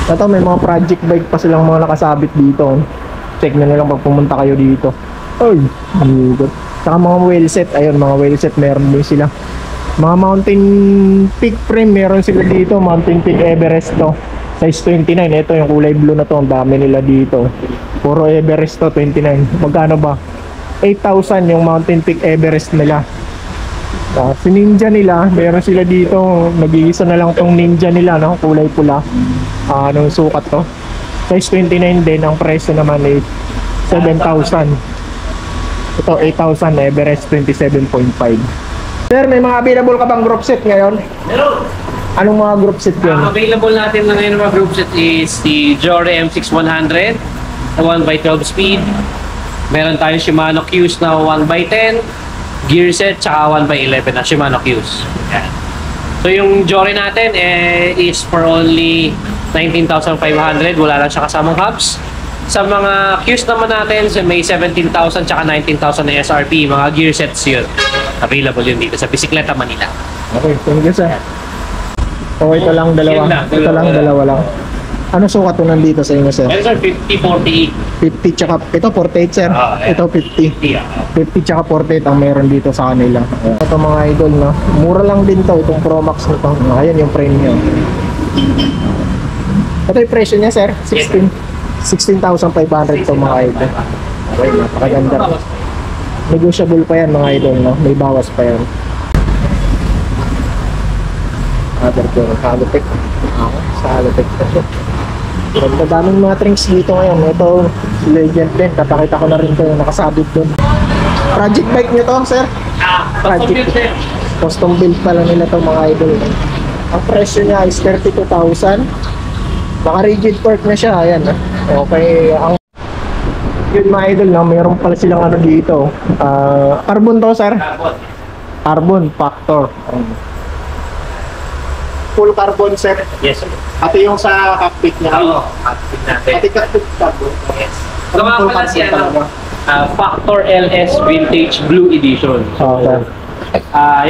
Ito, may mga project bike pa silang mga nakasabit dito. Check nyo na lang pag pumunta kayo dito. Ay, good. Saka mga wheel set, ayun, mga wheel set meron din sila. Mga Mountain Peak frame meron sila dito. Mountain Peak Everest to, size 29. Ito yung kulay blue na to, ang dami nila dito. Puro Everest to, 29. Magkano ba? 8,000 yung Mountain Peak Everest nila. Si Ninja nila, meron sila dito. Nag-iisa na lang tong Ninja nila, no? Kulay pula. Anong sukat to? Size 29 din. Ang presyo naman ay 7,000. Ito 8,000, Everest 27.5. Sir, may mga available ka bang group set ngayon? Meron. Anong mga group set yun? Available natin na ngayon mga group set is the Jore M6100 na 1x12 speed. Meron tayong Shimano Qs na 1x10 gear set, tsaka 1x11 na Shimano Qs. Yan. So yung Jore natin is for only 19,500. Wala lang siya kasamang hubs. Sa mga Qs naman natin, so may 17,000 tsaka 19,000 na SRP. Mga gear sets yun. Available yun dito sa Bisikleta Manila. Okay, thank you sir. O ito lang dalawa. Ito lang dalawa lang. Ano sukat to nandito sa inyo sir? Meron sir, 50, 48. 50 tsaka, ito 48 sir. Ito 50. 50 tsaka 48 ang meron dito sa kanila. Ito mga idol, no? Mura lang din to, itong Pro Max nito. Ayan yung frame niya. Ito yung presyo niya sir, 16,500 to mga idol. Okay, napakaganda. Negotiable pa yan mga idol, no? May bawas pa yan. Other ko, Halotech. Sa Halotech na siya. Ganda, daming mga trinks dito ngayon. Ito, Legend din. Papakita ko na rin ito yung nakasabit dun. Project bike nyo to, sir? Custom build sir. Custom build pala nila to mga idol. Ang presyo niya is 32,000. Baka rigid fork na siya. Ayan. Okay. Ang yun mga idol, no? Mayroon pala silang ano dito. Carbon to, sir? Carbon factor. Full carbon, sir? Yes sir. Pati yung sa cockpit niya. Oo, cockpit natin. Pati cockpit carbon. Yes. Gawa ko na siya ng Factor LS Vintage Blue Edition. So, Okay.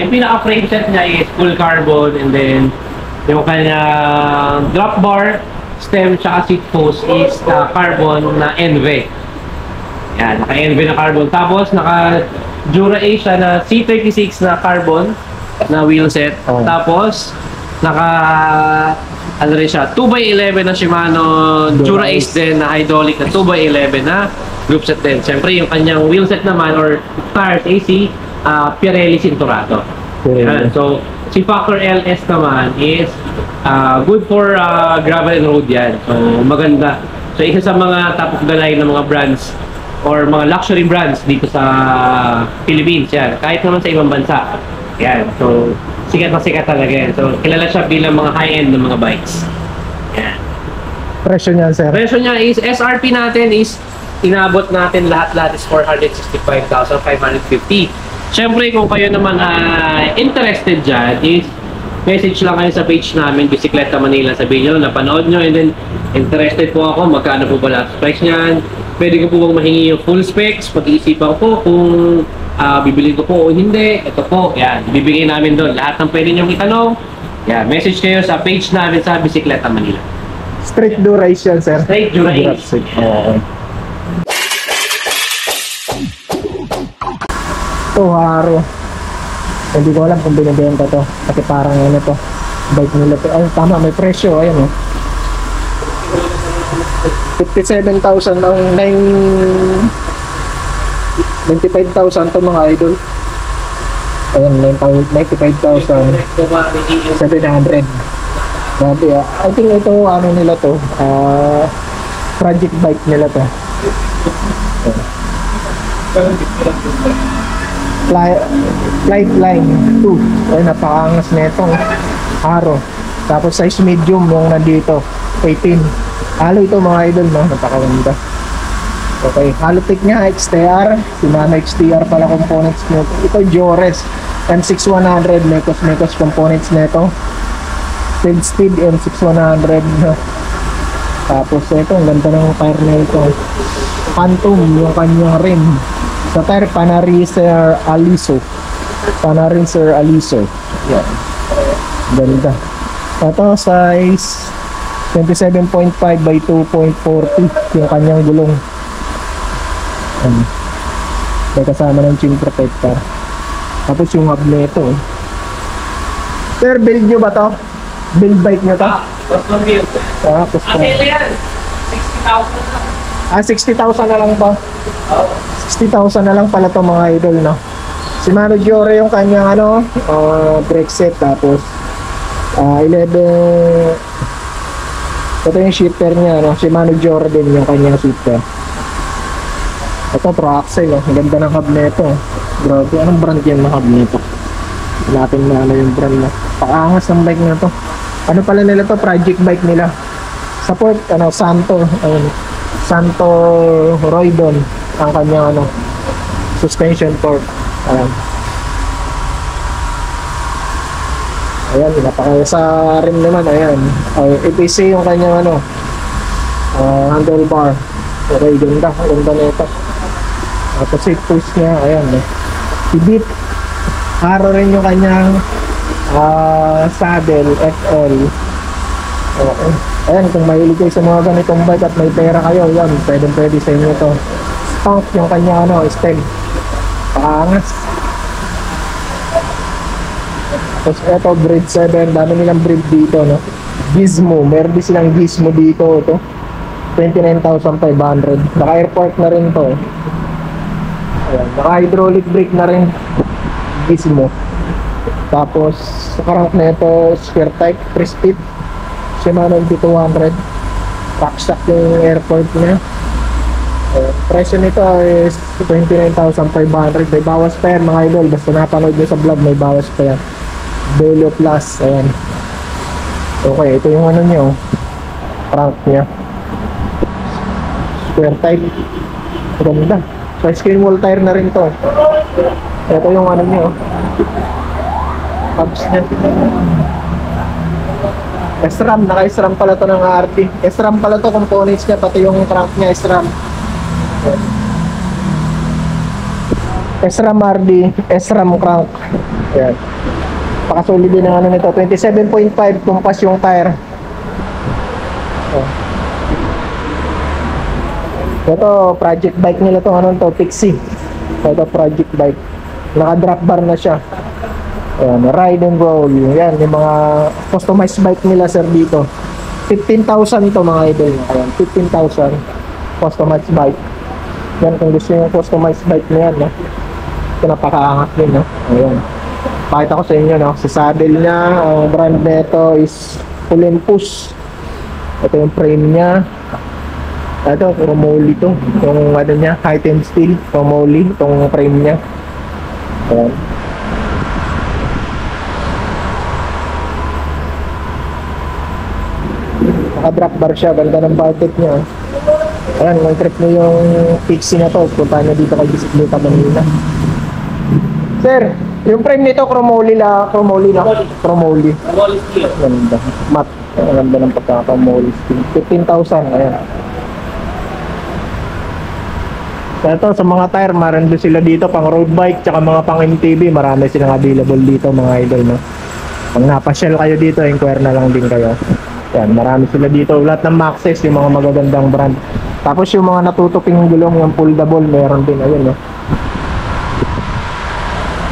yung pinaka-frame set niya is full carbon, and then yung kanyang drop bar, stem, tsaka seat post is carbon na NV. Yan, naka-NV na carbon. Tapos naka-Jura Ace na C36 na carbon na wheel set. Oh. Tapos ano rin siya, 2x11 na Shimano Jura Ace din na hydraulic na 2x11 na group set din. Siyempre yung kanyang wheel set naman or tires AC, Pirelli Cinturato. Yan. So si Factor LS naman is good for gravel and road yan. So maganda. So isa sa mga top of the line ng mga brands or mga luxury brands dito sa Philippines yan. Kahit naman sa ibang bansa. Yan. So sikat na sikat talaga yan. So kilala siya bilang mga high-end ng mga bikes. Yan. Presyo niya, sir? Presyo niya is, SRP natin is, inabot natin lahat is 465,550. Siyempre kung kayo naman interested dyan is message lang kayo sa page namin, Bisikleta Manila. Sabihin nyo, napanood nyo, and then interested po ako, magkano po ba lahat specs niyan. Pwede ko po bang mahingi yung full specs, pag-iisipan ko kung bibili ko po o hindi. Ito po, yan, bibigay namin doon lahat ng pwede nyong itanong. Yan, message kayo sa page namin sa Bisikleta Manila. Straight Dura-Ace yan, sir? Straight Dura-Ace. Okay. Ito, Haro. Hindi ko alam kung binibenta to. Kasi parang ano to, bike nila to. Ay, tama, may presyo. Ayan, 57,000 ang 95,000 to mga idol. Ayan, 95,700. Grabe I think ito, ano nila to, project bike nila to. Flight line 2. Ay, napakaangas netong Haro. Tapos size medium yung nandito, 18. Halo ito mga idol, no? Napakaganda. Okay, Halotech niya, XTR. Shimano XTR pala components nito. Ito, Jores M6100, Mekos components nito. Speed M6100. Tapos ito, ang ganda ng tire nito. Phantom, yung kanyang rim. Sa tire, Panariser Aliso. Panariser Aliso. Yan. Ganda. Ito, size 27.5 by 2.40 yung kanyang gulong. May kasama ng chin protector. Tapos yung hub nito. Sir, build nyo ba to? Build bike nyo to? Custom build. Custom. Yan. 60,000 lang. 60,000 na lang ba? 60,000 na lang pala to mga idol, no? Shimano Giore yung kanyang brake set, tapos 11 ito yung shifter niya, no? Shimano Giore din yung kanyang shifter. Ito pro axle, no? Ang ganda ng hub nito. Grabe, anong brand yan ng hub nito? Natin na yung brand na. Pakaangas ng bike na to. Ano pala nila to? Project bike nila. Support, Santo Roydon ang kanyang suspension fork. Ayan, napakasa rin naman. Ayan, EPC yung kanyang handlebar. Okay, ganda nito. Tapos seat post niya, ayan, ibit. Haro rin yung kanyang saddle FL. Okay. Ayan, kung mahilig kayo sa mga ganitong bike at may pera kayo, yan, pwede sa inyo to. Stunk yung kanya stem. Paangas. Tapos eto, breed 7, dami nilang breed dito, no? Gizmo, meron din silang Gizmo dito, ito. 29,500. Naka-airport na rin to. Ayan, naka-hydraulic brake na rin. Gizmo. Tapos, sa crank na ito, square type, 3-speed. Shimano MT200. Rockstock yung airport niya. Presyo nito is 29,500. May bawas pa yan mga idol. Basta napanood nyo sa vlog, may bawas pa yan. Belo Plus. Ayan. Okay, ito yung nyo. Crank niya. Square type. Ganda. So, skin wall tire na rin to. Ito yung nyo. Hubs niya. S-RAM, naka-S-RAM pala to ng RT. S-RAM pala to, components niya, pati yung crank niya S-RAM. S-RAM RD, S-RAM crank. Ayan. Pakasulit din ng nito. 27.5 kumpas yung tire. Ito, project bike nila to, Pixie. Ito, project bike. Naka-drop bar na siya. Ayan, ride and roll. Yan, yung mga customized bike nila sir dito. 15,000 ito mga idol. Ayan, 15,000 customized bike. Yan, kung gusto yung customized bike na yan, no? Ito napakaangat din, no? Ayan. Pakita ko sa inyo, no? Sa saddle niya, ang brand nito is Olympus. Ito yung frame niya. Ito, Chromoly to. Yung niya, high-end steel, Chromoly. Itong frame niya. Ayan. Naka-drop bar siya, ganda ng budget niya. Ayan, kung trip nyo yung Pixie na to, punta nyo dito kay Bisikleta Manila. Sir, yung frame nito, Chromoly na. Chromoly. Ganda. Matte. Ganda ng pagkaka-Chromoly. 15,000, ayan. Ito, sa mga tire, marami sila dito, pang road bike, tsaka mga pang MTB, marami silang available dito, mga idol, no? Pag napasyal kayo dito, inquire na lang din kayo. Yan, marami sila dito. Lahat ng Maxxis, yung mga magagandang brand. Tapos yung mga natutuping gulong, yung foldable, meron din. Ayun, no?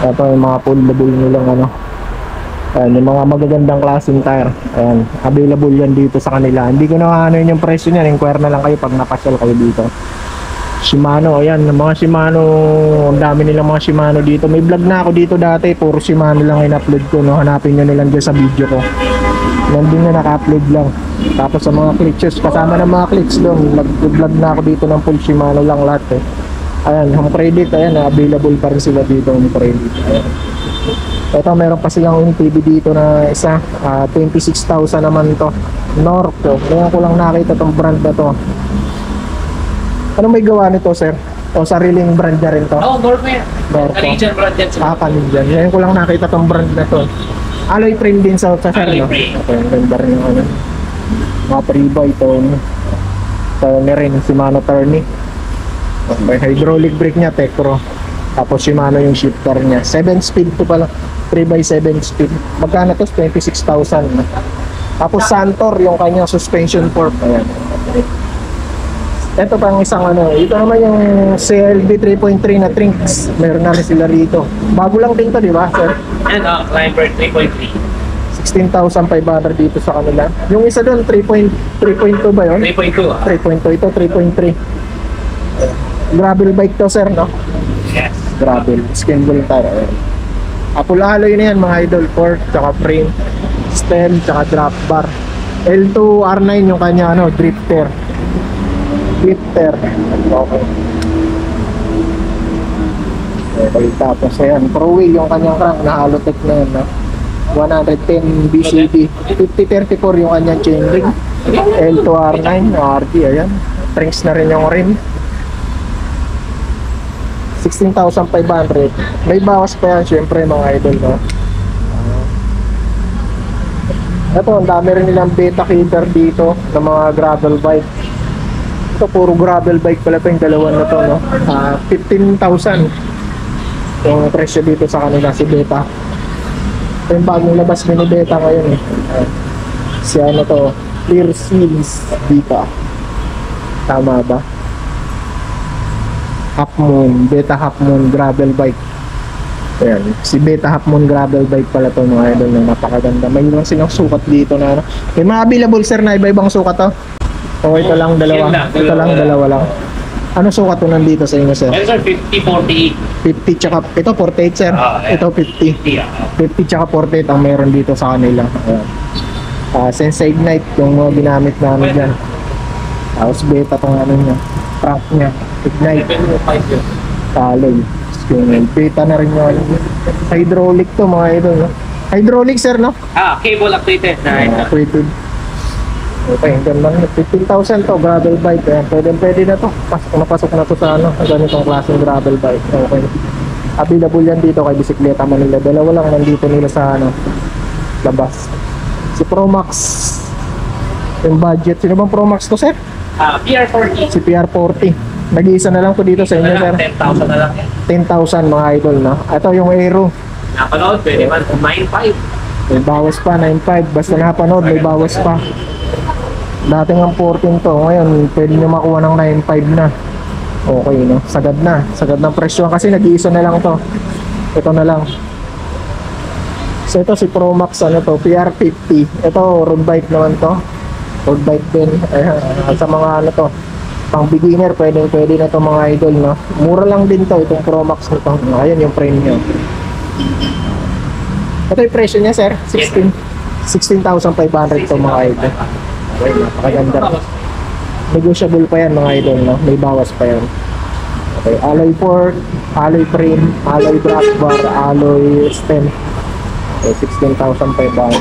Ito yung mga foldable nilang ayan, yung mga magagandang klaseng tire. Ayan, available yan dito sa kanila. Hindi ko na yung presyo niyan. Inquire na lang kayo pag napasyal kayo dito. Shimano, ayan, mga Shimano, ang dami nilang mga Shimano dito. May vlog na ako dito dati, puro Shimano lang in-upload ko, no? Hanapin nyo nilang dyan sa video ko. Nandun na naka-upload lang. Tapos sa mga clutches, kasama ng mga clutch doon, nag-vlog na ako dito ng full Shimano lang lahat eh. Ayan, home credit, ayan, available pa rin sila dito, home credit. Ayan. Ito, meron pa silang MTB dito na isa, 26,000 naman to. Norco, ngayon ko lang nakita tong brand na to. Ano may gawa nito, sir? O sariling brand niya rin to? Oo, Norco yan. Canadian brand yan. Canadian. Ngayon ko lang nakita tong brand na to. Alloy frame din sa sir, no? Okay, ganda rin yung mga 3x tone. Tone rin, Shimano Tourney. Okay, hydraulic brake niya, Tecro. Tapos Shimano yung shifter niya. 7 speed to pala. 3x7 speed. Magkano to? 26,000. Tapos Santor, yung kanyang suspension fork. Ayan. Ito pang isang ano, ito naman yung CLB 3.3 na Trinks. Meron na rin sila rito. Bago lang din to, di ba, sir? And Climber 3.3. 16,500 dito sa kanila. Yung isa doon, 3.2 ba yun? 3.2. 3.2, ito 3.3. Gravel bike to, sir, no? Yes. Gravel, skinball tire. Ayan. Apple alloy na yan, mga idol. Fork, tsaka frame, stem, tsaka drop bar. L2 R9 yung kanya, ano, drifter. Okay. Okay, tapos ayan, pro wheel yung kanyang crank na Halotech na yun, no? 110 BCD. 5034 yung kanyang chainring. L2 R9 RD, ayan. Trinks na rin yung rim. 16,500. May bawas pa yan, syempre, mga idol, no? Ito, ang dami rin nilang beta kicker dito ng mga gravel bike. Ito, puro gravel bike pala ito, yung dalawa na to, no? 15,000 yung presyo dito sa kanila, si Beta. Ito yung bagong labas mini Beta ngayon, eh. Si ano to, Clear Seals Beta. Tama ba? Half Moon, Beta Half Moon gravel bike. Ayan, si Beta Half Moon gravel bike pala to, mga idol, na napakaganda. May ilang silang sukat dito na ano. May mga available, sir, na iba-ibang sukat to. O ito lang, dalawa. Ito lang, dalawa lang. Ano sukat to nandito sa inyo, sir? Meron sir, 50, 48. 50 tsaka, ito 48, sir. Yeah. Ito 50. 50 tsaka 48 ang meron dito sa kanila. Ayan. Sense Ignite yung mga ginamit namin dyan. Tapos Beta tong ano niya, crank niya, Ignite, 7.5 yun. taloy. Beta na rin yung hydraulic to, mga idol, no? Hydraulic, sir, no? Cable updated na. Rated. Okay, ganda na. 15,000 to, gravel bike. Ayan, pwede na to. Napasok na to sa ano, ganitong klaseng gravel bike. Okay. Available yan dito kay Bisikleta Manila. Dalawa lang nandito nila sa ano, labas. Si Promax. Yung budget. Sino bang Promax to, sir? PR40. Si PR40. Nag-iisa na lang to dito sa inyo, sir. 10,000 na lang yan. 10,000, mga idol, no? Ito yung Aero. Napanood, pwede man. 9.5. May bawas pa, 9.5. Basta napanood, may bawas pa. Dating ang 14 to, ngayon pwede nyo makuha ng 9.5 na. Okay, no? Sagad na. Sagad ng presyo kasi nag-iisa na lang to. Ito na lang. So ito si Promax, ano to, PR50. Ito, road bike naman to. Road bike din. Ayan, sa mga ano to, pang beginner, pwede na to, mga idol, no? Mura lang din to, itong Promax nito. Ayan yung frame nyo. Ito yung presyo niya, sir. 16,500 to, mga idol. Okay, napakaganda. Negotiable pa yan, mga idol, no? May bawas pa yan. Okay, alloy fork, alloy frame, alloy drop bar, alloy stem. Okay, 16,500.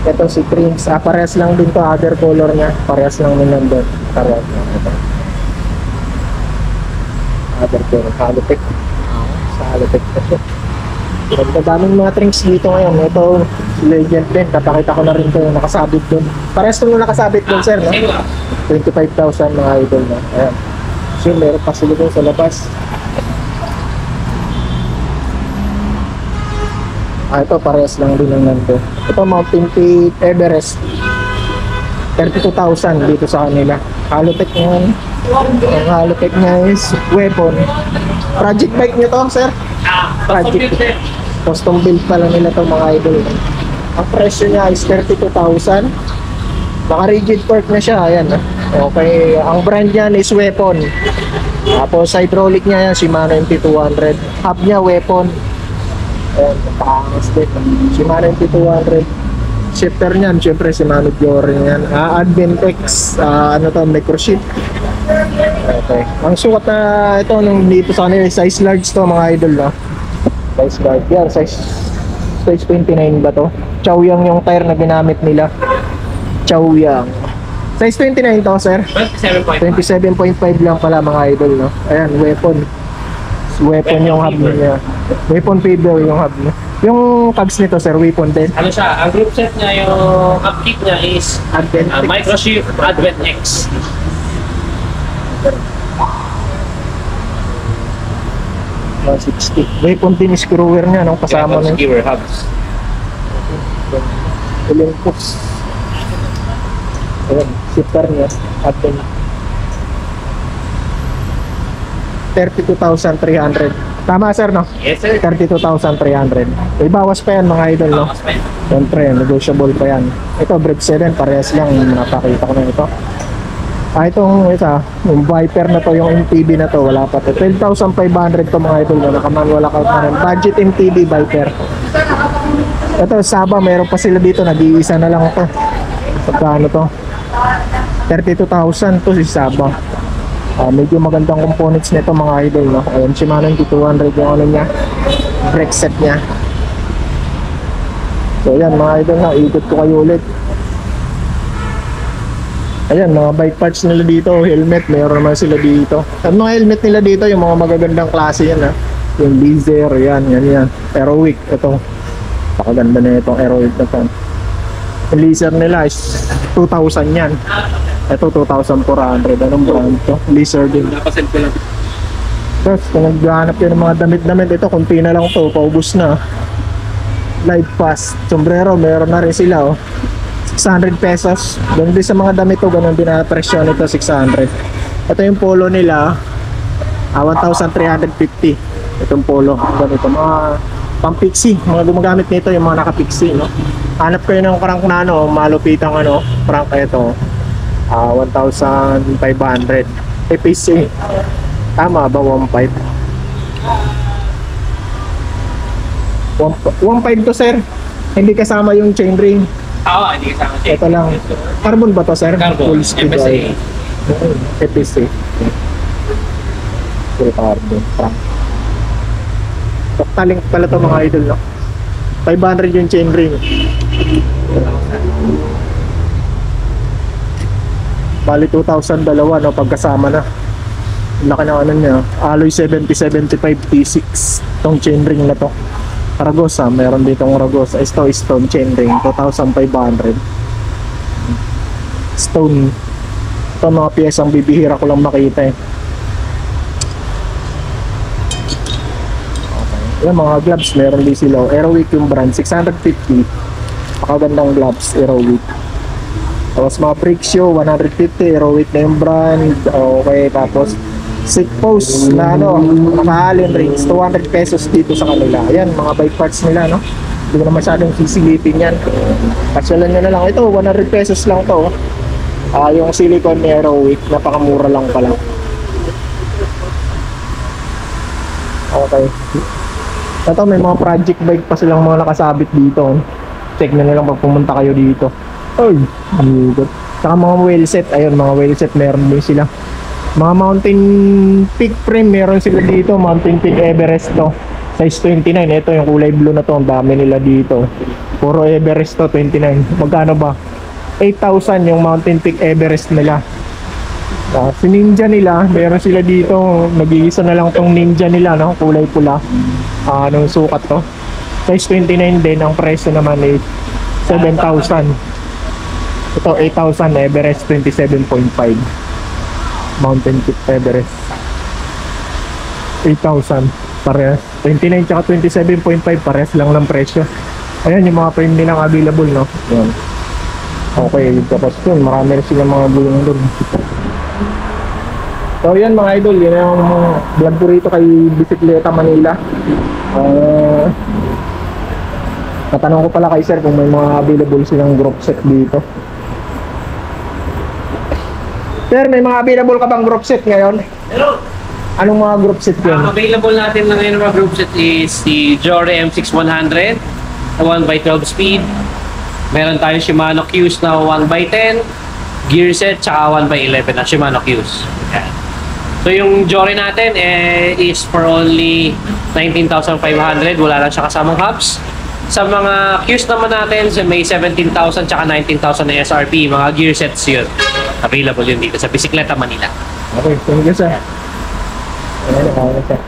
Ito si Trinks. Parehas lang din to, other color niya. Parehas lang din nandun. Parehas lang. Ito. Other color. Halotech. Sa Halotech na siya. Daming mga Trinks dito ngayon. Ito, Legend din. Kapakita ko na rin ito yung nakasabit doon. Parehas ito yung nakasabit doon, sir, no? 25,000, mga idol, no? Ayan. So, meron pa sila doon sa labas. Ito, parehas lang din ang nando. Ito, Mountain Peak Everest. 32,000 dito sa kanila. Halotech yan. Ang Halotech niya is Weapon. Project bike nyo to, sir? Project. Custom build pala nila to, mga idol. Ang presyo niya is 32,000. Naka rigid fork na siya, ayan. Okay, ang brand niya is Weapon. Tapos hydraulic niya yan, Shimano MT200. Hub niya Weapon. Ayan, pakangas din. Shimano MT200. Shifter niyan, syempre Shimano Diore yan. Adventex, ano to, microshift. Okay. Ang sukat na ito nung dito sa kanila, size large to, mga idol, no? Size large. Yan, size 29 ba to? Chaoyang yung tire na ginamit nila. Chaoyang. Size 29 to, sir? 27.5. 27.5 lang pala, mga idol, no? Ayan, Weapon. Weapon yung hub niya. Weapon Feeder yung hub niya. Yung tags nito, sir, Weapon din. Ano siya? Ang group set niya, yung upkeep niya is Adventex. Microshift Advent X. $160. Weapon din screwer niya nung kasama Kaya ng skewer hubs. Olympus. Ayan, shifter niya. At then, 32,300. Tama sir, no? Yes, sir. 32,300. May bawas pa yan mga idol, no? Bawas pa yun. Siyempre, negotiable pa yan. Ito, Brave 7, parehas lang. Napakita ko na ito. Itong isa, yung Viper na to, yung MTB na to, wala pa to. 12,500 to mga idol, no? Naka-manual account na rin. Budget MTB Viper. Ito, Saba, meron pa sila dito. Nag-iisa na lang to. Pagkano to? 32,000 to si Saba. Medyo magandang components nito mga idol, no? Ayan, Shimano NT200 yung ano niya, brake set niya. So ayan mga idol, na ikot ko kayo ulit. Ayan, mga bike parts nila dito, helmet, meron naman sila dito. At mga helmet nila dito, yung mga magagandang klase yan, ha? Yung Beezer, yan. Aerowick, ito. Pakaganda na itong Aerowick na to. Yung laser nila is 2,000 yan. Ito 2,400. Anong brand to? Laser din. Napasend ko lang. Tapos kung naghahanap yun ng mga damit-damit, ito kunti na lang to, paubos na. Light Pass, sombrero, meron na rin sila, oh. 600 pesos. Doon din sa mga damit to, ganun din na presyo nito, 600. Ito yung polo nila, 1,350. Itong polo, ganito, mga pang-pixie, mga gumagamit nito, yung mga naka-pixie, no? Hanap kayo ng crank na, ano, malupitang, ano, crank ito. 1,500. EPC. Tama ba? 1.5? 1.5 to sir. Hindi kasama yung chain ring. Oo, hindi kasama siya. Ito lang. Carbon ba to sir? Carbon, Full speed FSA. oil. EPC. Full carbon. Frank. Taling pala to mga idol, no? 500 yung chain ring. Bali 2,000 dalawa, no, pagkasama na. Laki ng ano niya, alloy 7075 T6 tong chain ring na to. Ragosa, meron ditong Ragosa. Ito stone chain ring, 2,500. Stone. Ito mga piyesang bibihira ko lang makita, eh. Okay. Yung mga gloves, meron din sila. Aerowick yung brand, 650. Pakagandang gloves, Aerowick. Tapos mga brake shoe, 150, Aerowick na yung brand. Okay, tapos seat post na ano, naka-allen rings, 200 pesos dito sa kanila. Ayan, mga bike parts nila, no? Hindi ko na masyadong sisilipin yan. Pasyalan nyo na lang. Ito, 100 pesos lang to. Yung silicone ni Aerowick, napakamura lang pala. Okay. Ito, may mga project bike pa silang mga nakasabit dito. Check nyo na lang pag pumunta kayo dito. Ay, good. Saka mga wheel set, ayun, mga wheel set meron din sila. Mga mountain peak frame meron sila dito, mountain peak Everest to. Size 29, ito yung kulay blue na to, ang dami nila dito. Puro Everest to, 29. Magkano ba? 8,000 yung mountain peak Everest nila. Si Ninja nila, meron sila dito, nag-iisa na lang tong Ninja nila, no? Kulay pula. Anong sukat to? Size 29 din, ang presyo naman is 7,000. Ito 8,000 Everest 27.5. Mountain Peak Everest 8,000 parehas. 29 tsaka 27.5 parehas lang ng presyo. Ayan yung mga frame nilang available, no? Ayan. Okay, tapos yun, marami rin silang mga bulong doon. So yan mga idol, yun yung vlog ko rito kay Bisikleta Manila. Natanong ko pala kay sir kung may mga available silang group set dito. Sir, may mga available ka bang group set ngayon? Hello! Anong mga group set yun? Ang available natin na ngayon mga group set is the Jory M6100 na 1x12 speed. Meron tayong Shimano Qs na 1x10, gear set, tsaka 1x11 na Shimano Qs. Yan. So yung Jory natin is for only 19,500. Wala lang siya kasamang hubs. Sa mga Qs naman natin, may 17,000 tsaka 19,000 na SRP. Mga gear sets yun. Available yun dito sa Bisikleta Manila. Okay, thank you sir. Ayan, okay sir.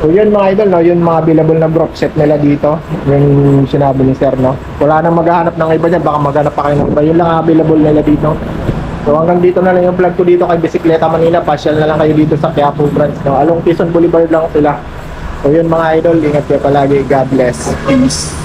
So yun mga idol, no? Yun mga available na group set nila dito. Yung sinabi ni sir, no? Wala nang maghahanap ng iba dyan, baka maghanap pa kayo ng iba. Yun lang available nila dito. So hanggang dito na lang yung vlog ko dito kay Bisikleta Manila. Pasyal na lang kayo dito sa Quiapo branch, no? Along Quezon Boulevard lang sila. So yun mga idol, ingat kayo palagi. God bless. Peace.